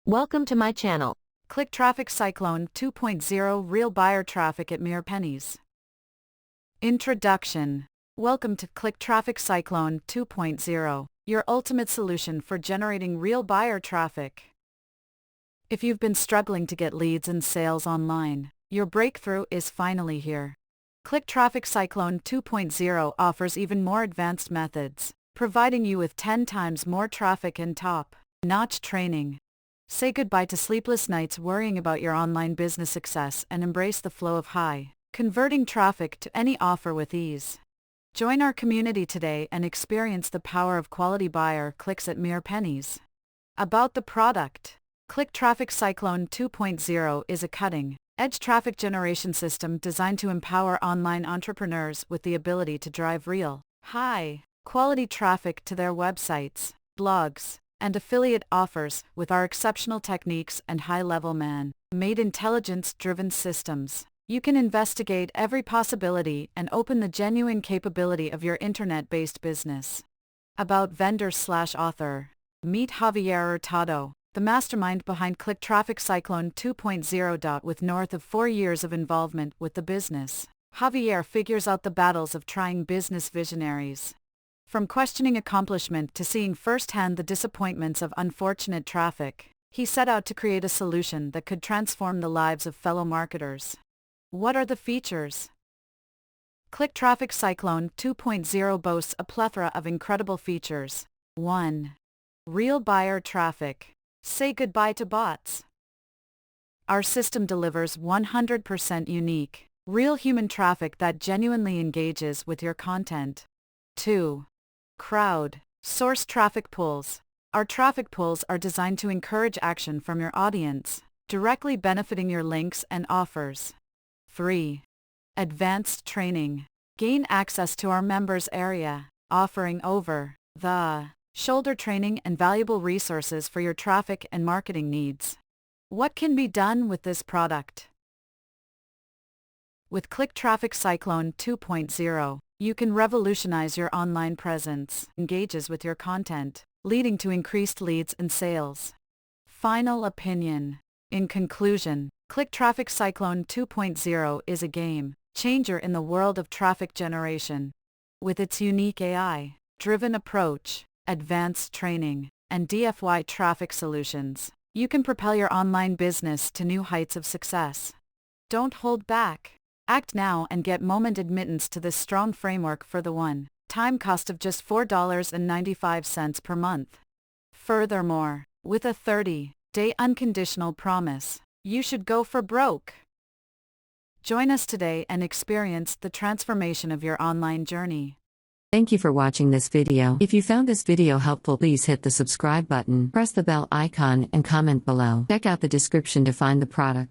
Welcome to my channel. Click Traffic Cyclone 2.0 Real Buyer Traffic at Mere Pennies. Introduction. Welcome to Click Traffic Cyclone 2.0, your ultimate solution for generating real buyer traffic. If you've been struggling to get leads and sales online, your breakthrough is finally here. Click Traffic Cyclone 2.0 offers even more advanced methods, providing you with 10 times more traffic and top-notch training. Say goodbye to sleepless nights worrying about your online business success and embrace the flow of high-converting traffic to any offer with ease. Join our community today and experience the power of quality buyer clicks at mere pennies. About the product. Click Traffic Cyclone 2.0 is a cutting-edge traffic generation system designed to empower online entrepreneurs with the ability to drive real, high-quality traffic to their websites, blogs, and affiliate offers with our exceptional techniques and high-level man-made intelligence-driven systems. You can investigate every possibility and open the genuine capability of your internet-based business. About vendor/author. Meet Javier Hurtado, the mastermind behind Click Traffic Cyclone 2.0. With north of 4 years of involvement with the business, Javier figures out the battles of trying business visionaries. From questioning accomplishment to seeing firsthand the disappointments of unfortunate traffic, he set out to create a solution that could transform the lives of fellow marketers. What are the features? Click Traffic Cyclone 2.0 boasts a plethora of incredible features. 1. Real buyer traffic. Say goodbye to bots. Our system delivers 100% unique, real human traffic that genuinely engages with your content. 2. Crowd source traffic pools. Our traffic pools are designed to encourage action from your audience, directly benefiting your links and offers. 3. Advanced training. Gain access to our members area, offering over-the-shoulder training and valuable resources for your traffic and marketing needs. What can be done with this product? With Click Traffic Cyclone 2.0, you can revolutionize your online presence, engages with your content, leading to increased leads and sales. Final opinion. In conclusion, Click Traffic Cyclone 2.0 is a game changer in the world of traffic generation. With its unique AI-driven approach, advanced training, and DIY traffic solutions, you can propel your online business to new heights of success. Don't hold back. Act now and get moment admittance to this strong framework for the one-time cost of just $4.95 per month. Furthermore, with a 30-day unconditional promise, you should go for broke. Join us today and experience the transformation of your online journey. Thank you for watching this video. If you found this video helpful, please hit the subscribe button, press the bell icon, and comment below. Check out the description to find the product.